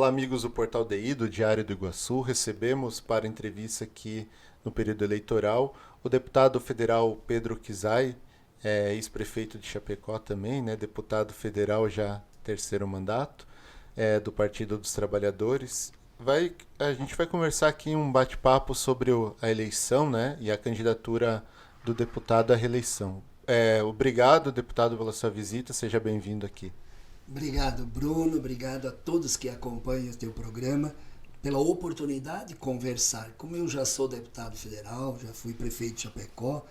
Olá, amigos do Portal DI, do Diário do Iguaçu. Recebemos para entrevista aqui no período eleitoral o deputado federal Pedro Kizai, ex-prefeito de Chapecó também, né, deputado federal já terceiro mandato, do Partido dos Trabalhadores. A gente vai conversar aqui um bate-papo sobre a eleição, né, e a candidatura do deputado à reeleição. Obrigado, deputado, pela sua visita. Seja bem-vindo aqui. Obrigado, Bruno. Obrigado a todos que acompanham o teu programa pela oportunidade de conversar. Como eu já sou deputado federal, já fui prefeito de Chapecó,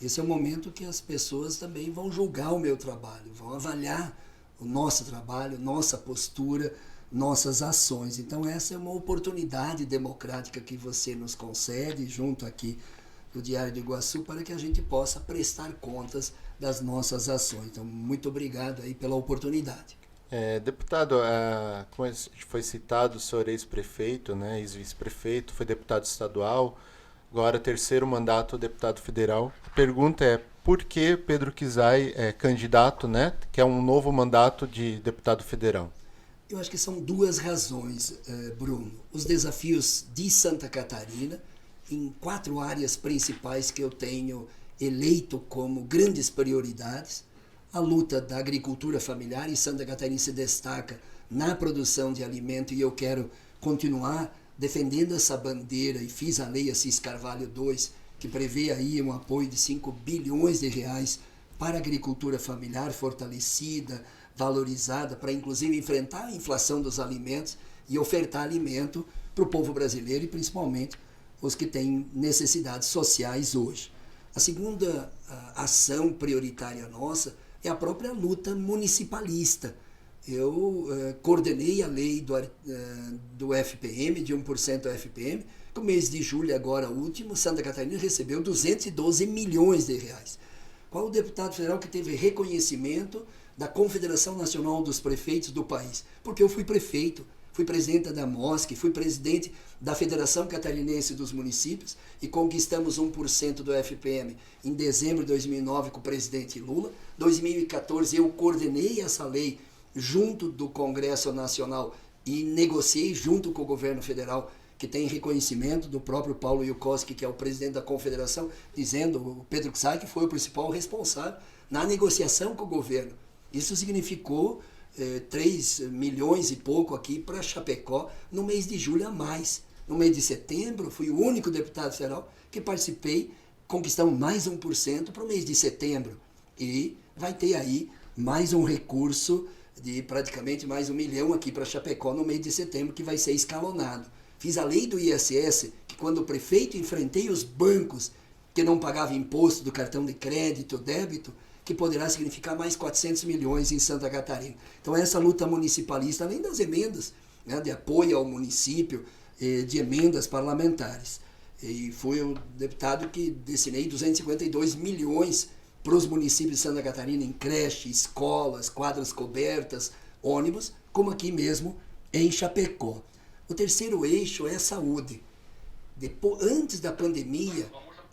esse é o momento que as pessoas também vão julgar o meu trabalho, vão avaliar o nosso trabalho, nossa postura, nossas ações. Então essa é uma oportunidade democrática que você nos concede, junto aqui do Diário do Iguaçu, para que a gente possa prestar contas das nossas ações. Então, muito obrigado aí pela oportunidade. Deputado, como foi citado, o senhor é ex-prefeito, né, ex-vice-prefeito, foi deputado estadual, agora terceiro mandato deputado federal. A pergunta é, por que Pedro Kizai é candidato, né, que é um novo mandato de deputado federal? Eu acho que são duas razões, Bruno. Os desafios de Santa Catarina, em 4 áreas principais que eu tenho eleito como grandes prioridades. A luta da agricultura familiar, e Santa Catarina se destaca na produção de alimento, e eu quero continuar defendendo essa bandeira, e fiz a lei Assis Carvalho II, que prevê aí um apoio de 5 bilhões de reais para a agricultura familiar fortalecida, valorizada, para inclusive enfrentar a inflação dos alimentos e ofertar alimento para o povo brasileiro, e principalmente os que têm necessidades sociais hoje. A segunda ação prioritária nossa é a própria luta municipalista. Eu coordenei a lei do FPM, de 1% do FPM. No mês de julho, agora último, Santa Catarina recebeu 212 milhões de reais. Qual o deputado federal que teve reconhecimento da Confederação Nacional dos Prefeitos do país? Porque eu fui prefeito, fui presidente da MOSC, fui presidente da Federação Catarinense dos Municípios e conquistamos 1% do FPM em dezembro de 2009 com o presidente Lula. Em 2014 eu coordenei essa lei junto do Congresso Nacional e negociei junto com o governo federal, que tem reconhecimento do próprio Paulo Yukoski, que é o presidente da Confederação, dizendo, o Pedro Kizai, que foi o principal responsável na negociação com o governo. Isso significou 3 milhões e pouco aqui para Chapecó no mês de julho a mais. No mês de setembro, fui o único deputado federal que participei, conquistamos mais 1% para o mês de setembro. E vai ter aí mais um recurso de praticamente mais 1 milhão aqui para Chapecó no mês de setembro, que vai ser escalonado. Fiz a lei do ISS, que quando o prefeito enfrentei os bancos que não pagavam imposto do cartão de crédito, débito, que poderá significar mais 400 milhões em Santa Catarina. Então essa luta municipalista, além das emendas, né, de apoio ao município, de emendas parlamentares. E fui o deputado que destinei 252 milhões para os municípios de Santa Catarina em creche, escolas, quadras cobertas, ônibus, como aqui mesmo em Chapecó. O terceiro eixo é a saúde. Antes da pandemia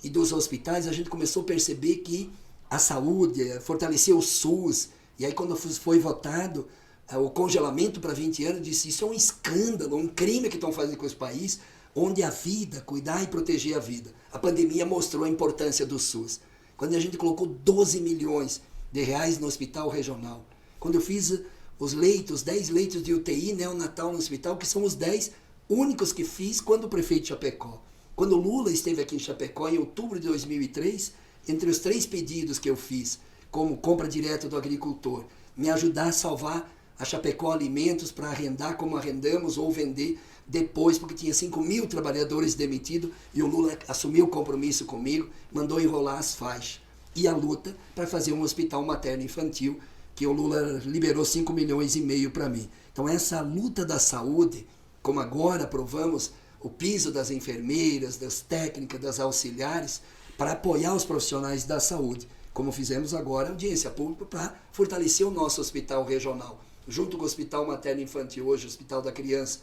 e dos hospitais, a gente começou a perceber que a saúde, fortalecer o SUS, e aí quando foi votado o congelamento para 20 anos, disse, isso é um escândalo, um crime que estão fazendo com esse país, onde a vida, cuidar e proteger a vida. A pandemia mostrou a importância do SUS. Quando a gente colocou 12 milhões de reais no hospital regional, quando eu fiz os leitos, 10 leitos de UTI neonatal no hospital, que são os 10 únicos que fiz quando o prefeito de Chapecó. Quando o Lula esteve aqui em Chapecó, em outubro de 2003, entre os 3 pedidos que eu fiz, como compra direta do agricultor, me ajudar a salvar a Chapecó Alimentos para arrendar como arrendamos ou vender depois, porque tinha 5 mil trabalhadores demitidos e o Lula assumiu o compromisso comigo, mandou enrolar as faixas. E a luta para fazer um hospital materno-infantil, que o Lula liberou 5 milhões e meio para mim. Então essa luta da saúde, como agora aprovamos o piso das enfermeiras, das técnicas, das auxiliares, para apoiar os profissionais da saúde, como fizemos agora a audiência pública para fortalecer o nosso hospital regional, junto com o Hospital Materno Infantil, hoje o Hospital da Criança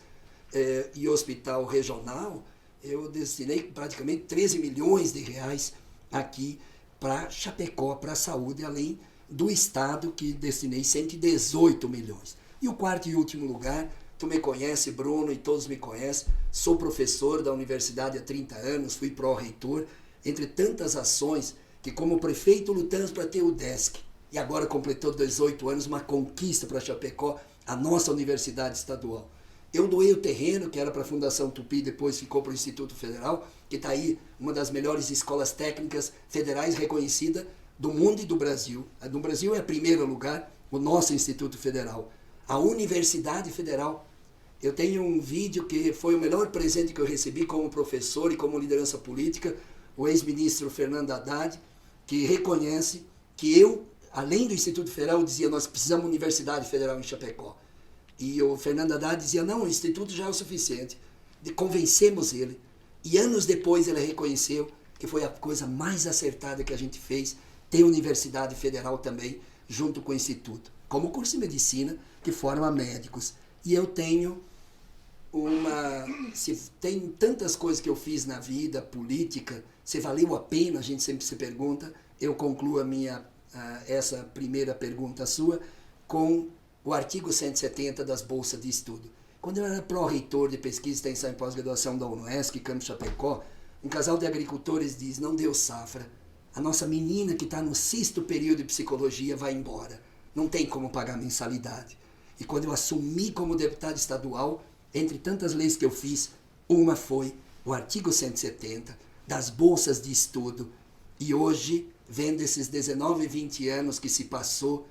e o Hospital Regional, eu destinei praticamente 13 milhões de reais aqui para Chapecó, para a saúde, além do Estado, que destinei 118 milhões. E o quarto e último lugar, Tu me conhece, Bruno, e todos me conhecem. Sou professor da universidade há 30 anos, fui pró-reitor, entre tantas ações que como prefeito lutamos para ter o DESC. E agora completou 18 anos, uma conquista para Chapecó, a nossa universidade estadual. Eu doei o terreno, que era para a Fundação Tupi, depois ficou para o Instituto Federal, que está aí, uma das melhores escolas técnicas federais reconhecida do mundo e do Brasil. A do Brasil é em primeiro lugar, o nosso Instituto Federal. A Universidade Federal. Eu tenho um vídeo que foi o melhor presente que eu recebi como professor e como liderança política, o ex-ministro Fernando Haddad, que reconhece que eu, além do Instituto Federal, dizia, nós precisamos de Universidade Federal em Chapecó. E o Fernando Haddad dizia, não, o Instituto já é o suficiente. Convencemos ele. E anos depois ele reconheceu que foi a coisa mais acertada que a gente fez, ter Universidade Federal também, junto com o Instituto. Como curso de medicina, que forma médicos. E eu tenho tem tantas coisas que eu fiz na vida, política, se valeu a pena, a gente sempre se pergunta. Eu concluo essa primeira pergunta sua com o artigo 170 das bolsas de estudo. Quando eu era pró-reitor de pesquisa, extensão e pós-graduação da UNOESC, Campus Chapecó, um casal de agricultores diz, não deu safra. A nossa menina que está no 6º período de psicologia vai embora. Não tem como pagar mensalidade. E quando eu assumi como deputado estadual, entre tantas leis que eu fiz, uma foi o artigo 170 das bolsas de estudo. E hoje, vendo esses 19, 20 anos que se passou,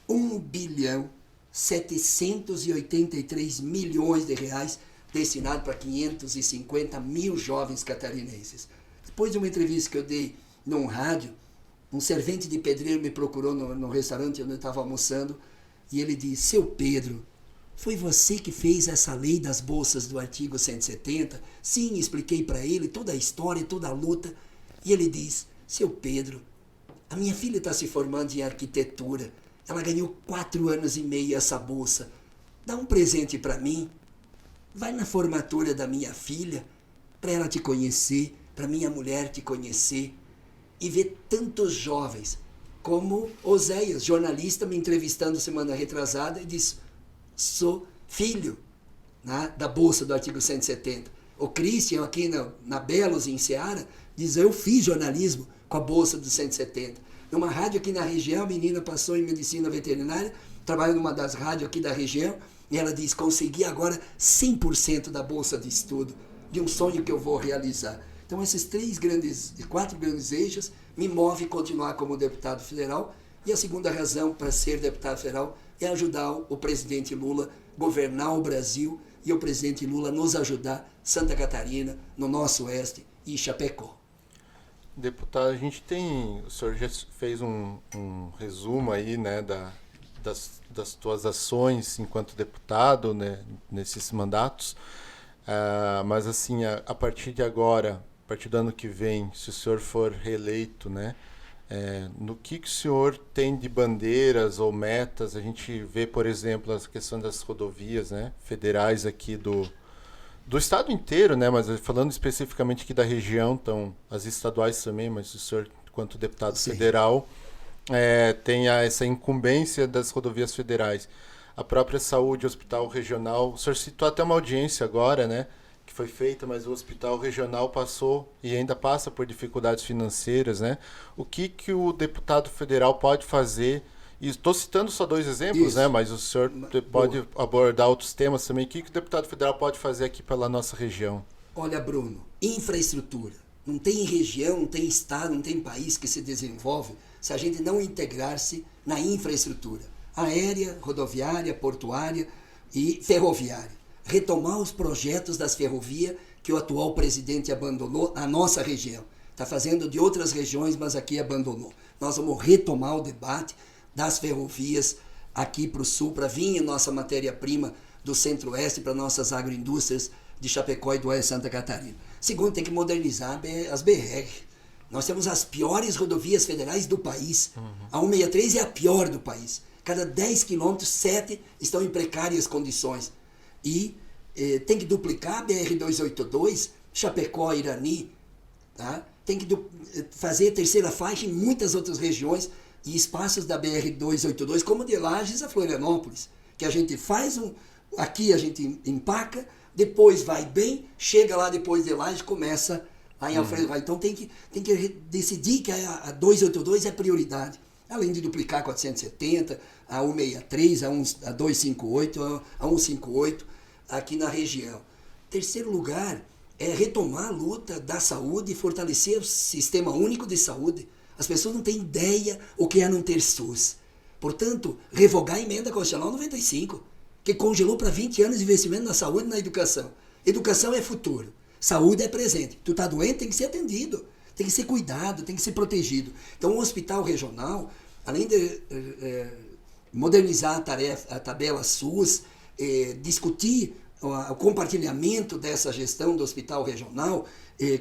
1.783 bilhões de reais destinados para 550 mil jovens catarinenses. Depois de uma entrevista que eu dei num rádio, um servente de pedreiro me procurou no restaurante onde eu estava almoçando e ele disse, seu Pedro, foi você que fez essa lei das bolsas do artigo 170? Sim, expliquei para ele toda a história, toda a luta. E ele diz, seu Pedro, a minha filha está se formando em arquitetura. Ela ganhou 4 anos e meio essa bolsa. Dá um presente para mim. Vai na formatura da minha filha, para ela te conhecer, para minha mulher te conhecer. E ver tantos jovens, como Oséias, jornalista, me entrevistando semana retrasada, e disse, sou filho, né, da bolsa do artigo 170. O Christian, aqui na Belos, em Ceará, diz, eu fiz jornalismo com a bolsa do 170. Numa rádio aqui na região, a menina passou em medicina veterinária, trabalha numa das rádios aqui da região, e ela diz, consegui agora 100% da bolsa de estudo, de um sonho que eu vou realizar. Então esses 4 grandes eixos me movem a continuar como deputado federal, e a segunda razão para ser deputado federal é ajudar o presidente Lula a governar o Brasil e o presidente Lula nos ajudar, Santa Catarina, no nosso oeste e Chapecó. Deputado, a gente tem, o senhor já fez um resumo aí, né, das tuas ações enquanto deputado, né, nesses mandatos, mas assim, a partir de agora, a partir do ano que vem, se o senhor for reeleito, né, no que o senhor tem de bandeiras ou metas? A gente vê, por exemplo, a questão das rodovias, né, federais aqui do estado inteiro, né, mas falando especificamente aqui da região, então as estaduais também, mas o senhor, quanto deputado Sim. federal, tem essa incumbência das rodovias federais. A própria saúde, hospital regional, o senhor citou até uma audiência agora, né, que foi feita, mas o hospital regional passou e ainda passa por dificuldades financeiras, né? O que o deputado federal pode fazer? E estou citando só 2 exemplos, Isso. né? Mas o senhor pode abordar outros temas também. O que o deputado federal pode fazer aqui pela nossa região? Olha, Bruno, infraestrutura. Não tem região, não tem estado, não tem país que se desenvolve se a gente não integrar-se na infraestrutura. Aérea, rodoviária, portuária e ferroviária. Retomar os projetos das ferrovias que o atual presidente abandonou na nossa região. Está fazendo de outras regiões, mas aqui abandonou. Nós vamos retomar o debate das ferrovias aqui para o sul, para vir nossa matéria-prima do centro-oeste para nossas agroindústrias de Chapecó e do oeste de Santa Catarina. Segundo, tem que modernizar as BR. Nós temos as piores rodovias federais do país. A 163 é a pior do país. Cada 10 quilômetros, 7 estão em precárias condições. E tem que duplicar a BR-282, Chapecó-Irani, tá? Tem que fazer a terceira faixa em muitas outras regiões e espaços da BR-282, como de Lages a Florianópolis, que a gente faz Aqui a gente empaca, depois vai bem, chega lá depois de lá, a gente começa lá em Alfredo Vale. Então tem que decidir que a 282 é prioridade. Além de duplicar a 470, a 163, a 258, a 158 aqui na região. Terceiro lugar é retomar a luta da saúde e fortalecer o sistema único de saúde. As pessoas não têm ideia o que é não ter SUS. Portanto, revogar a emenda constitucional 95, que congelou para 20 anos de investimento na saúde e na educação. Educação é futuro, saúde é presente. Tu está doente, tem que ser atendido, tem que ser cuidado, tem que ser protegido. Então, o hospital regional, além de modernizar a tabela SUS, discutir o compartilhamento dessa gestão do hospital regional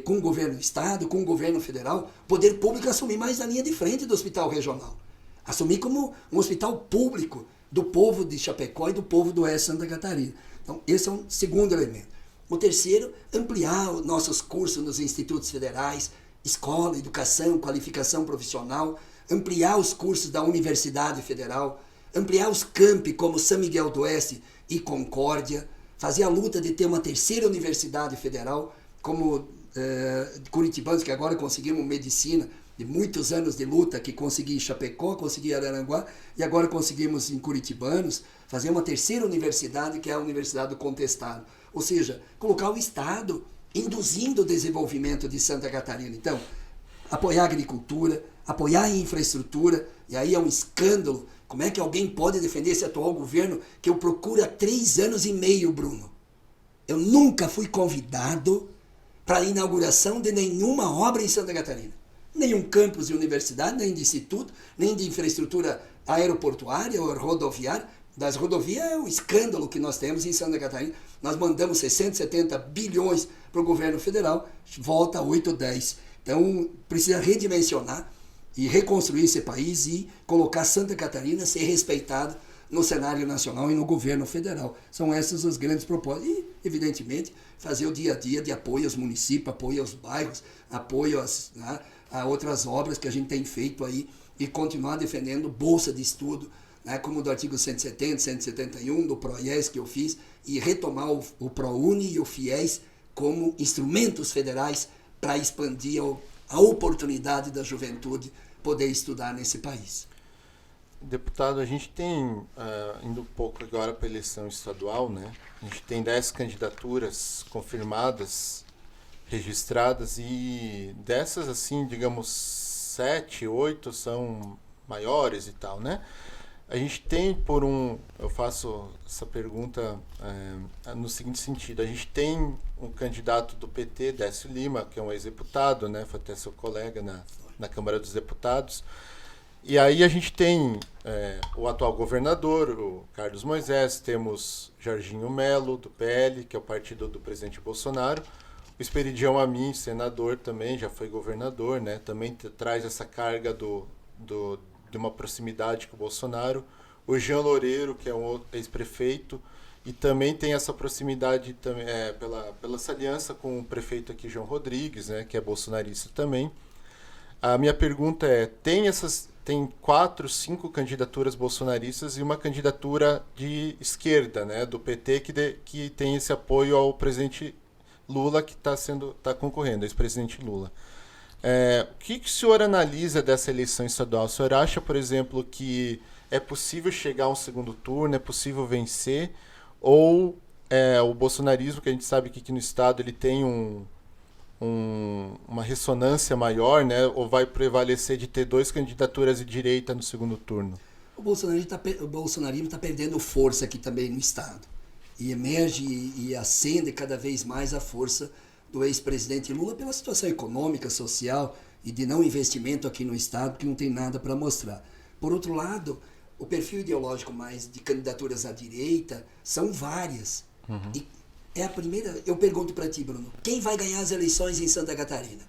com o governo do estado, com o governo federal, o poder público assumir mais a linha de frente do hospital regional. Assumir como um hospital público do povo de Chapecó e do povo do oeste de Santa Catarina. Então, esse é um segundo elemento. O terceiro, ampliar os nossos cursos nos institutos federais, escola, educação, qualificação profissional, ampliar os cursos da Universidade Federal, ampliar os campi como São Miguel do Oeste e Concórdia, fazer a luta de ter uma terceira universidade federal, como curitibanos que agora conseguimos medicina, de muitos anos de luta, que consegui em Chapecó, consegui em Araranguá, e agora conseguimos em Curitibanos, fazer uma terceira universidade, que é a Universidade do Contestado. Ou seja, colocar o Estado induzindo o desenvolvimento de Santa Catarina. Então, apoiar a agricultura, apoiar a infraestrutura, e aí é um escândalo. Como é que alguém pode defender esse atual governo que eu procuro há 3 anos e meio, Bruno? Eu nunca fui convidado para a inauguração de nenhuma obra em Santa Catarina. Nenhum campus de universidade, nem de instituto, nem de infraestrutura aeroportuária ou rodoviária. Das rodovias é o escândalo que nós temos em Santa Catarina. Nós mandamos 670 bilhões para o governo federal, volta a 8, 10. Então, precisa redimensionar e reconstruir esse país e colocar Santa Catarina a ser respeitada no cenário nacional e no governo federal. São esses os grandes propósitos. E, evidentemente, fazer o dia a dia de apoio aos municípios, apoio aos bairros, apoio a outras obras que a gente tem feito aí e continuar defendendo bolsa de estudo, como do artigo 170, 171 do PROIES que eu fiz, e retomar o ProUni e o FIES como instrumentos federais para expandir a oportunidade da juventude poder estudar nesse país. Deputado, a gente tem, indo um pouco agora para a eleição estadual, né? A gente tem 10 candidaturas confirmadas, registradas, e dessas, assim, digamos, 7, 8 são maiores e tal, né? A gente tem eu faço essa pergunta no seguinte sentido: a gente tem um candidato do PT, Décio Lima, que é um ex-deputado, né? Foi até seu colega na Câmara dos Deputados. E aí a gente tem o atual governador, o Carlos Moisés, temos Jorginho Melo, do PL, que é o partido do presidente Bolsonaro, o Esperidião Amin, senador também, já foi governador, né? Também traz essa carga de uma proximidade com o Bolsonaro, o Jean Loureiro, que é um ex-prefeito, e também tem essa proximidade pela essa aliança com o prefeito aqui, João Rodrigues, né, que é bolsonarista também. A minha pergunta é, tem 4, 5 candidaturas bolsonaristas e uma candidatura de esquerda, né, do PT, que tem esse apoio ao presidente Lula, que está concorrendo, ex-presidente Lula. O que o senhor analisa dessa eleição estadual? O senhor acha, por exemplo, que é possível chegar a um segundo turno, é possível vencer? Ou o bolsonarismo, que a gente sabe que aqui no estado ele tem uma ressonância maior, né? Ou vai prevalecer de ter 2 candidaturas de direita no segundo turno? O bolsonarismo está perdendo força aqui também no estado. E emerge e acende cada vez mais a força do ex-presidente Lula pela situação econômica, social e de não investimento aqui no estado, que não tem nada para mostrar. Por outro lado, o perfil ideológico mais de candidaturas à direita são várias. Uhum. E é a primeira. Eu pergunto para ti, Bruno, quem vai ganhar as eleições em Santa Catarina?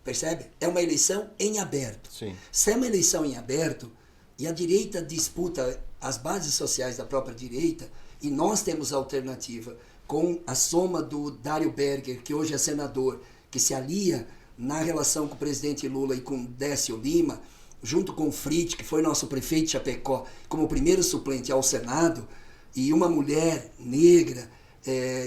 Percebe? É uma eleição em aberto. Sim. Se é uma eleição em aberto e a direita disputa as bases sociais da própria direita, e nós temos a alternativa com a soma do Dário Berger, que hoje é senador, que se alia na relação com o presidente Lula e com Décio Lima, junto com o Fritz, que foi nosso prefeito de Chapecó, como primeiro suplente ao Senado, e uma mulher negra,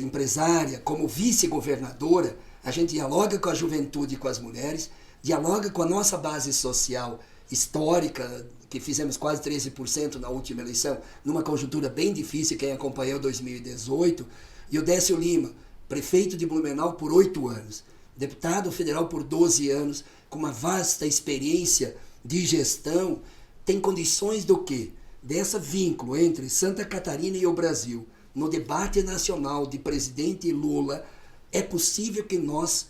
empresária, como vice-governadora, a gente dialoga com a juventude e com as mulheres, dialoga com a nossa base social histórica, que fizemos quase 13% na última eleição, numa conjuntura bem difícil, quem acompanhou 2018, e o Décio Lima, prefeito de Blumenau por 8 anos, deputado federal por 12 anos, com uma vasta experiência de gestão, tem condições do quê? Dessa vínculo entre Santa Catarina e o Brasil, no debate nacional de presidente Lula, é possível que nós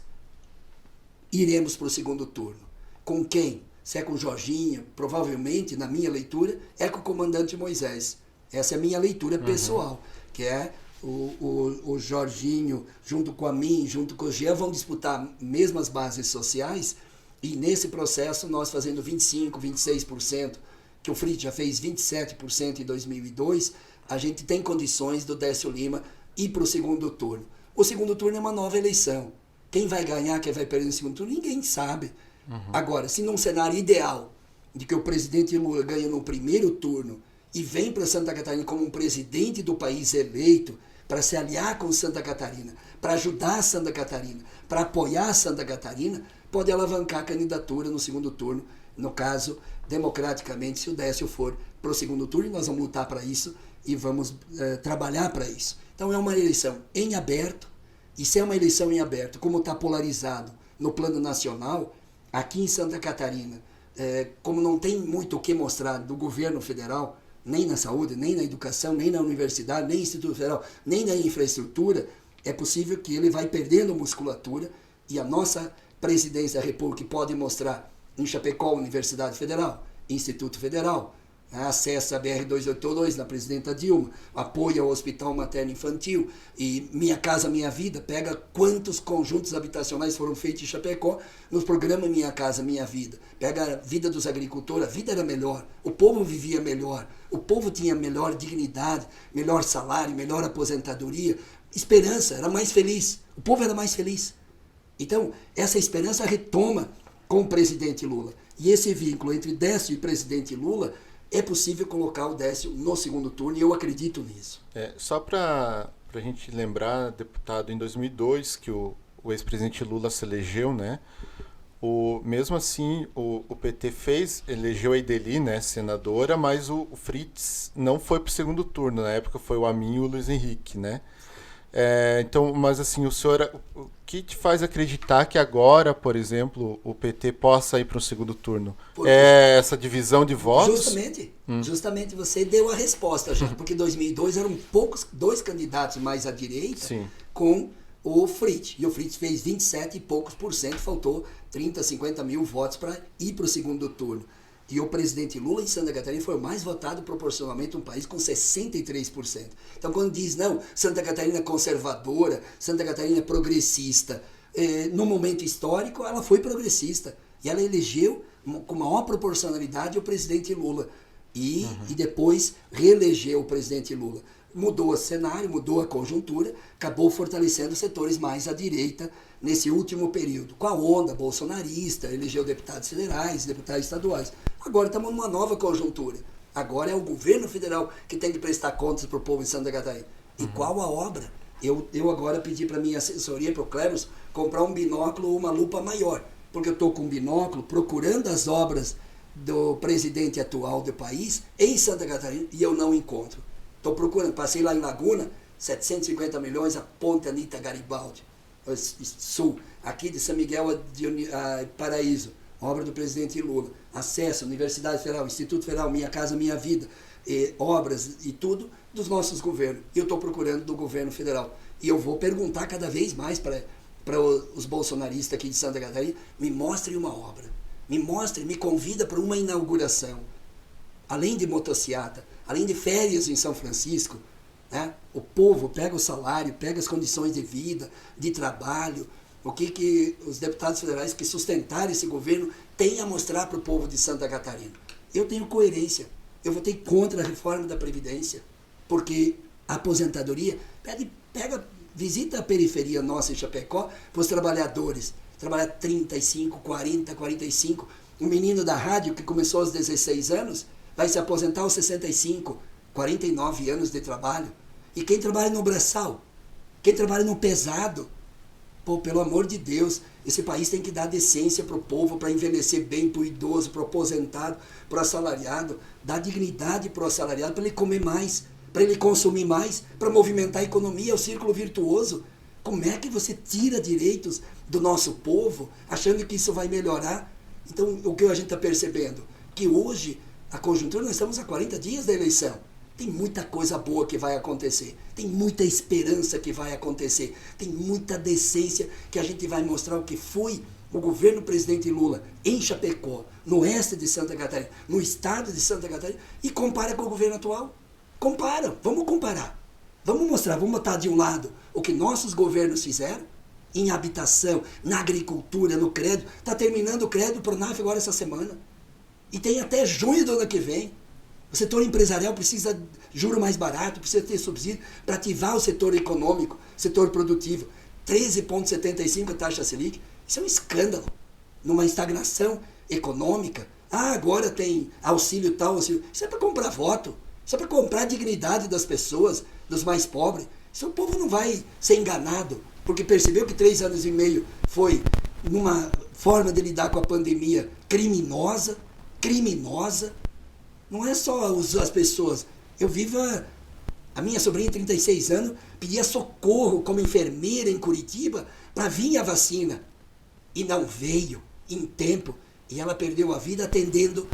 iremos para o segundo turno. Com quem? Se é com Jorginho, provavelmente, na minha leitura, é com o comandante Moisés. Essa é a minha leitura pessoal, que é o Jorginho, junto com a mim, junto com o Jean, vão disputar mesmas bases sociais, e nesse processo nós fazendo 25%, 26%, que o Fritz já fez 27% em 2002, a gente tem condições do Décio Lima ir para o segundo turno. O segundo turno é uma nova eleição. Quem vai ganhar, quem vai perder no segundo turno, ninguém sabe. Agora, se num cenário ideal, de que o presidente Lula ganha no primeiro turno e vem para Santa Catarina como um presidente do país eleito, para se aliar com Santa Catarina, para ajudar Santa Catarina, para apoiar Santa Catarina, pode alavancar a candidatura no segundo turno, no caso, democraticamente, se o Décio for para o segundo turno, e nós vamos lutar para isso e vamos trabalhar para isso. Então é uma eleição em aberto, e se é uma eleição em aberto, como está polarizado no plano nacional, aqui em Santa Catarina, como não tem muito o que mostrar do governo federal, nem na saúde, nem na educação, nem na universidade, nem no Instituto Federal, nem na infraestrutura, é possível que ele vai perdendo musculatura, e a nossa presidência da República pode mostrar em Chapecó, Universidade Federal, Instituto Federal, acesso à BR-282 na Presidenta Dilma, apoio ao Hospital Materno Infantil, e Minha Casa Minha Vida, pega quantos conjuntos habitacionais foram feitos em Chapecó no programa Minha Casa Minha Vida, pega a vida dos agricultores, a vida era melhor, o povo vivia melhor, o povo tinha melhor dignidade, melhor salário, melhor aposentadoria, esperança, era mais feliz, o povo era mais feliz. Então, essa esperança retoma com o presidente Lula, e esse vínculo entre Décio e presidente Lula, é possível colocar o Décio no segundo turno, e eu acredito nisso. Só para a gente lembrar, deputado, em 2002, que o ex-presidente Lula se elegeu, né? Mesmo assim, o PT elegeu a Ideli, né, senadora, mas o Fritz não foi para o segundo turno. Na época foi o Amin e o Luiz Henrique, né? Então, mas assim, o que te faz acreditar que agora, por exemplo, o PT possa ir para o segundo turno? É essa divisão de votos? Justamente você deu a resposta já, porque em 2002 eram dois candidatos mais à direita. Sim. Com o Fritz, e o Fritz fez 27 e poucos por cento, faltou 30, 50 mil votos para ir para o segundo turno. E o presidente Lula em Santa Catarina foi o mais votado proporcionalmente, um país com 63%. Então, quando diz, não, Santa Catarina é conservadora, Santa Catarina é progressista, no momento histórico ela foi progressista. E ela elegeu com maior proporcionalidade o presidente Lula. E depois reelegeu o presidente Lula. Mudou o cenário, mudou a conjuntura, acabou fortalecendo setores mais à direita nesse último período. Com a onda bolsonarista, elegeu deputados federais, deputados estaduais. Agora estamos numa nova conjuntura. Agora é o governo federal que tem que prestar contas para o povo de Santa Catarina. E qual a obra? Eu agora pedi para a minha assessoria, para o Cleros, comprar um binóculo ou uma lupa maior. Porque eu estou com um binóculo procurando as obras do presidente atual do país em Santa Catarina e eu não encontro. Estou procurando, passei lá em Laguna, 750 milhões, a ponte Anita Garibaldi, sul, aqui de São Miguel a Paraíso, obra do presidente Lula, acesso, Universidade Federal, Instituto Federal, Minha Casa Minha Vida, obras e tudo dos nossos governos. E eu estou procurando do governo federal. E eu vou perguntar cada vez mais para os bolsonaristas aqui de Santa Catarina, me mostrem uma obra, me convida para uma inauguração, além de motociata, além de férias em São Francisco, né? O povo pega o salário, pega as condições de vida, de trabalho, o que os deputados federais que sustentaram esse governo têm a mostrar para o povo de Santa Catarina. Eu tenho coerência, eu votei contra a reforma da Previdência, porque a aposentadoria, visita a periferia nossa em Chapecó, para os trabalhadores, trabalhar 35, 40, 45, um menino da rádio que começou aos 16 anos, vai se aposentar aos 65, 49 anos de trabalho. E quem trabalha no braçal, quem trabalha no pesado, pô, pelo amor de Deus, esse país tem que dar decência para o povo, para envelhecer bem, para o idoso, para o aposentado, para o assalariado, dar dignidade para o assalariado, para ele comer mais, para ele consumir mais, para movimentar a economia, é o círculo virtuoso. Como é que você tira direitos do nosso povo, achando que isso vai melhorar? Então, o que a gente está percebendo? Que hoje, a conjuntura, nós estamos a 40 dias da eleição. Tem muita coisa boa que vai acontecer. Tem muita esperança que vai acontecer. Tem muita decência que a gente vai mostrar o que foi o governo presidente Lula em Chapecó, no oeste de Santa Catarina, no estado de Santa Catarina, e compara com o governo atual. Compara, vamos comparar. Vamos mostrar, vamos botar de um lado o que nossos governos fizeram em habitação, na agricultura, no crédito. Está terminando o crédito para o Pronaf agora essa semana. E tem até junho do ano que vem. O setor empresarial precisa de juro mais barato, precisa ter subsídio para ativar o setor econômico, setor produtivo. 13,75 a taxa Selic. Isso é um escândalo. Numa estagnação econômica. Ah, agora tem auxílio tal, auxílio. Isso é para comprar voto. Isso é para comprar a dignidade das pessoas, dos mais pobres. Isso o povo não vai ser enganado, porque percebeu que 3 anos e meio foi numa forma de lidar com a pandemia criminosa. Não é só as pessoas. Eu vivo, a minha sobrinha de 36 anos, pedia socorro como enfermeira em Curitiba para vir a vacina. E não veio em tempo. E ela perdeu a vida atendendo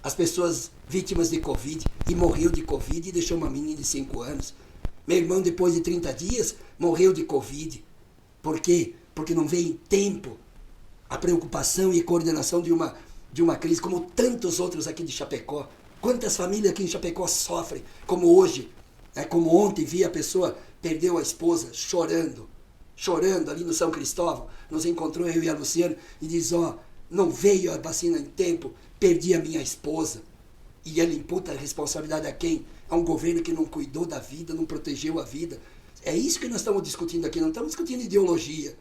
as pessoas vítimas de Covid. E morreu de Covid e deixou uma menina de 5 anos. Meu irmão, depois de 30 dias, morreu de Covid. Por quê? Porque não veio em tempo a preocupação e a coordenação de uma crise, como tantos outros aqui de Chapecó. Quantas famílias aqui em Chapecó sofrem, como hoje, como ontem vi a pessoa perdeu a esposa chorando ali no São Cristóvão, nos encontrou eu e a Luciana e diz, não veio a vacina em tempo, perdi a minha esposa. E ele imputa a responsabilidade a quem? A um governo que não cuidou da vida, não protegeu a vida. É isso que nós estamos discutindo aqui, não estamos discutindo ideologia,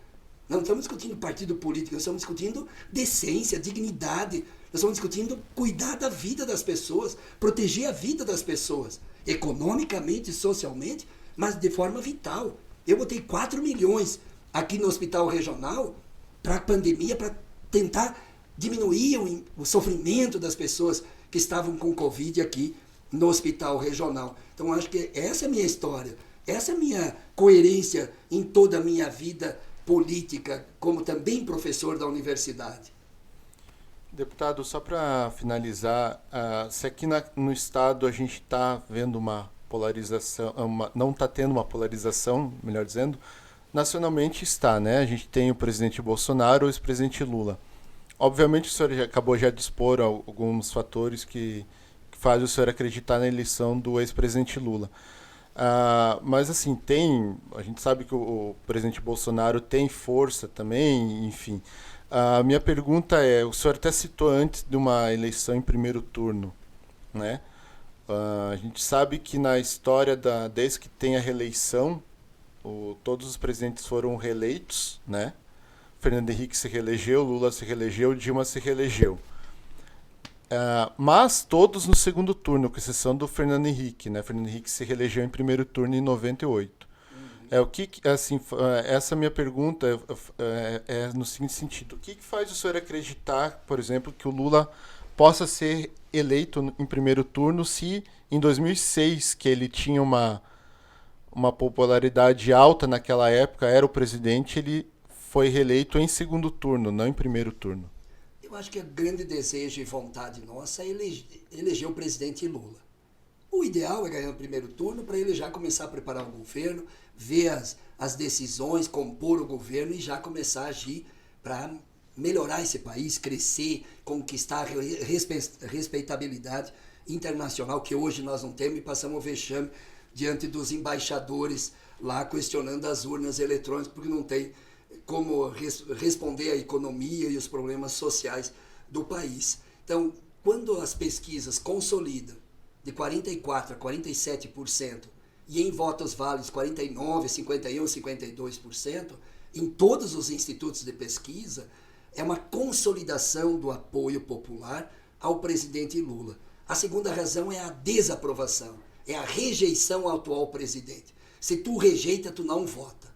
não estamos discutindo partido político, nós estamos discutindo decência, dignidade, nós estamos discutindo cuidar da vida das pessoas, proteger a vida das pessoas, economicamente, socialmente, mas de forma vital. Eu botei 4 milhões aqui no hospital regional para a pandemia, para tentar diminuir o sofrimento das pessoas que estavam com Covid aqui no hospital regional. Então, acho que essa é a minha história, essa é a minha coerência em toda a minha vida política, como também professor da universidade. Deputado, só para finalizar, se aqui no Estado a gente está vendo uma polarização, não está tendo uma polarização, melhor dizendo, nacionalmente está, né? A gente tem o presidente Bolsonaro e o ex-presidente Lula. Obviamente o senhor acabou já de expor alguns fatores que fazem o senhor acreditar na eleição do ex-presidente Lula. Mas assim, a gente sabe que o presidente Bolsonaro tem força também, enfim. A minha pergunta é, o senhor até citou antes de uma eleição em primeiro turno, né? A gente sabe que na história, desde que tem a reeleição, todos os presidentes foram reeleitos, né? Fernando Henrique se reelegeu, Lula se reelegeu, Dilma se reelegeu. Mas todos no segundo turno, com exceção do Fernando Henrique, né? Fernando Henrique se reelegeu em primeiro turno em 98. Essa minha pergunta é no seguinte sentido. O que faz o senhor acreditar, por exemplo, que o Lula possa ser eleito em primeiro turno se em 2006, que ele tinha uma popularidade alta naquela época, era o presidente, ele foi reeleito em segundo turno, não em primeiro turno? Eu acho que o grande desejo e vontade nossa é eleger o presidente Lula. O ideal é ganhar no primeiro turno para ele já começar a preparar o governo, ver as decisões, compor o governo e já começar a agir para melhorar esse país, crescer, conquistar respeitabilidade internacional que hoje nós não temos e passamos o vexame diante dos embaixadores lá questionando as urnas eletrônicas porque não tem como responder à economia e os problemas sociais do país. Então, quando as pesquisas consolidam de 44% a 47%, e em votos válidos 49%, 51%, 52%, em todos os institutos de pesquisa, é uma consolidação do apoio popular ao presidente Lula. A segunda razão é a desaprovação. é a rejeição ao atual presidente. Se tu rejeita, tu não vota.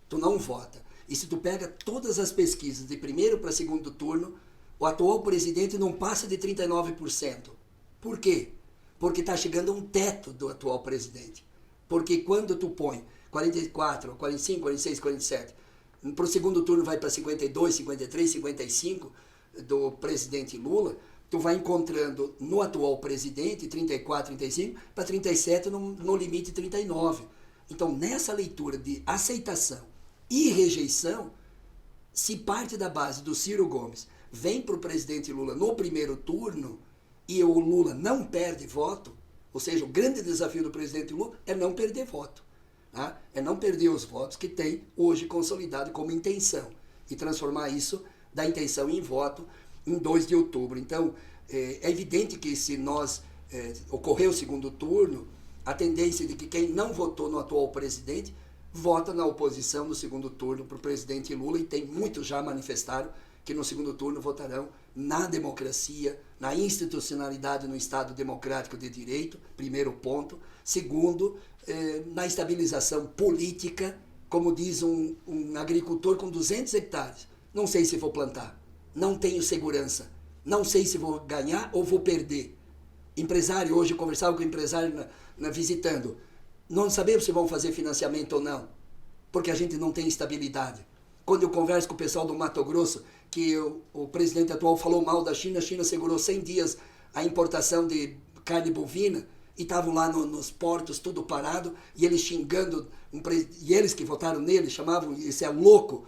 Tu não vota. E se tu pega todas as pesquisas de primeiro para segundo turno, o atual presidente não passa de 39%. Por quê? Porque está chegando a um teto do atual presidente. Porque quando tu põe 44, 45, 46, 47, para o segundo turno vai para 52, 53, 55 do presidente Lula, tu vai encontrando no atual presidente 34, 35, para 37 no limite 39. Então, nessa leitura de aceitação e rejeição, se parte da base do Ciro Gomes vem para o presidente Lula no primeiro turno e o Lula não perde voto, ou seja, o grande desafio do presidente Lula é não perder voto. Tá? É não perder os votos que tem hoje consolidado como intenção e transformar isso da intenção em voto em 2 de outubro. Então, é evidente que se ocorrer o segundo turno, a tendência de que quem não votou no atual presidente vota na oposição no segundo turno para o presidente Lula, e tem muitos já manifestaram que no segundo turno votarão na democracia, na institucionalidade no Estado democrático de direito, primeiro ponto. Segundo, na estabilização política, como diz um agricultor com 200 hectares. Não sei se vou plantar, não tenho segurança, não sei se vou ganhar ou vou perder. Empresário, hoje eu conversava com o empresário visitando, não sabemos se vão fazer financiamento ou não, porque a gente não tem estabilidade. Quando eu converso com o pessoal do Mato Grosso, que o presidente atual falou mal da China, a China segurou 100 dias a importação de carne bovina, e estavam lá nos portos, tudo parado, e eles xingando, e eles que votaram nele, chamavam, esse é louco,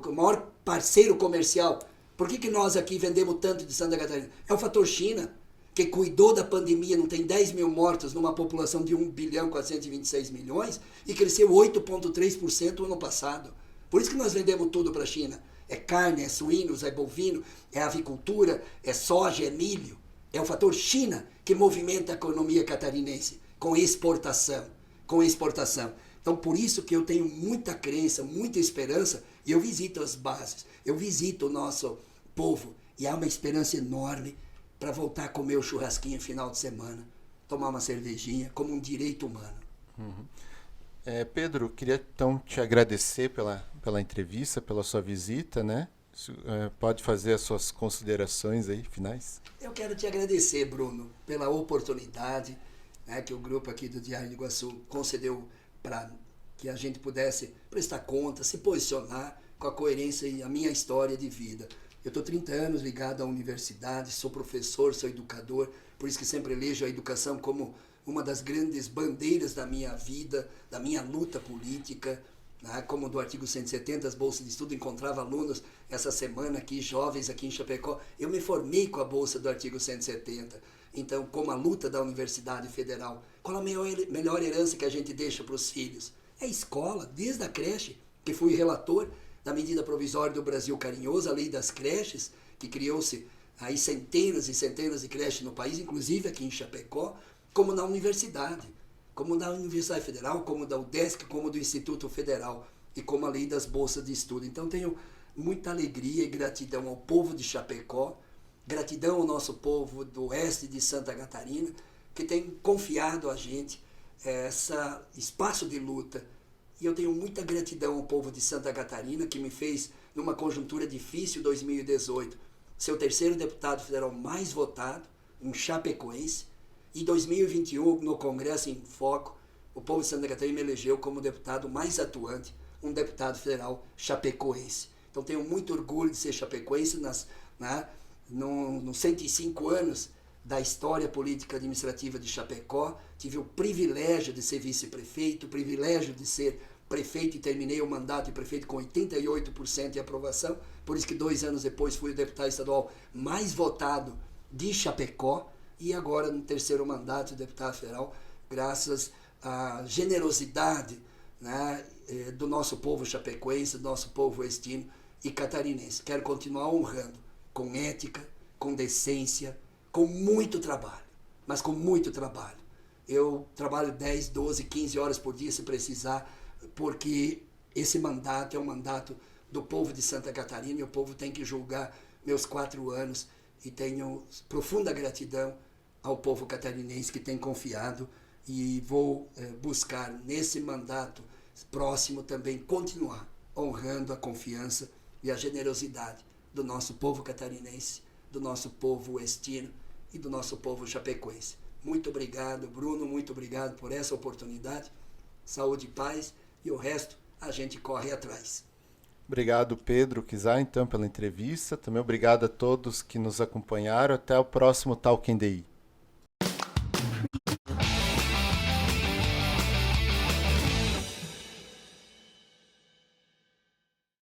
o maior parceiro comercial. Por que nós aqui vendemos tanto de Santa Catarina? É o fator China, que cuidou da pandemia, não tem 10 mil mortos numa população de 1 bilhão 426 milhões, e cresceu 8,3% no ano passado. Por isso que nós vendemos tudo para a China. É carne, é suínos, é bovino, é avicultura, é soja, é milho. É o fator China que movimenta a economia catarinense com exportação. Então, por isso que eu tenho muita crença, muita esperança, e eu visito as bases, eu visito o nosso povo, e há uma esperança enorme para voltar a comer o churrasquinho no final de semana, tomar uma cervejinha, como um direito humano. Uhum. Pedro, queria então te agradecer pela entrevista, pela sua visita, né? Pode fazer as suas considerações aí, finais? Eu quero te agradecer, Bruno, pela oportunidade, né, que o grupo aqui do Diário de Iguaçu concedeu para que a gente pudesse prestar conta, se posicionar com a coerência e a minha história de vida. Eu estou 30 anos ligado à universidade, sou professor, sou educador, por isso que sempre elejo a educação como uma das grandes bandeiras da minha vida, da minha luta política, né? Como do artigo 170, as bolsas de estudo, encontrava alunos essa semana aqui, jovens aqui em Chapecó. Eu me formei com a bolsa do artigo 170. Então, como a luta da Universidade Federal, qual a melhor herança que a gente deixa para os filhos? É a escola, desde a creche, que fui relator da medida provisória do Brasil Carinhoso, a lei das creches, que criou-se aí centenas e centenas de creches no país, inclusive aqui em Chapecó, como na universidade Federal, como da UDESC, como do Instituto Federal, e como a lei das bolsas de estudo. Então tenho muita alegria e gratidão ao povo de Chapecó, gratidão ao nosso povo do oeste de Santa Catarina, que tem confiado a gente esse espaço de luta. E eu tenho muita gratidão ao povo de Santa Catarina, que me fez, numa conjuntura difícil, 2018, ser o terceiro deputado federal mais votado, um chapecoense. E 2021, no Congresso em Foco, o povo de Santa Catarina me elegeu como deputado mais atuante, um deputado federal chapecoense. Então tenho muito orgulho de ser chapecoense nos 105 anos da história política administrativa de Chapecó. Tive o privilégio de ser vice-prefeito, o privilégio de ser prefeito, e terminei o mandato de prefeito com 88% de aprovação, por isso que 2 anos depois fui o deputado estadual mais votado de Chapecó, e agora no terceiro mandato de deputado federal, graças à generosidade, né, do nosso povo chapecoense, do nosso povo oestino e catarinense. Quero continuar honrando com ética, com decência, com muito trabalho, mas com muito trabalho. Eu trabalho 10, 12, 15 horas por dia se precisar, porque esse mandato é um mandato do povo de Santa Catarina, e o povo tem que julgar meus 4 anos, e tenho profunda gratidão ao povo catarinense que tem confiado e vou buscar nesse mandato próximo também continuar honrando a confiança e a generosidade do nosso povo catarinense, do nosso povo oestino e do nosso povo chapecoense. Muito obrigado, Bruno, muito obrigado por essa oportunidade. Saúde e paz, e o resto a gente corre atrás. Obrigado, Pedro Kizai, então, pela entrevista. Também obrigado a todos que nos acompanharam. Até o próximo Talk NDI.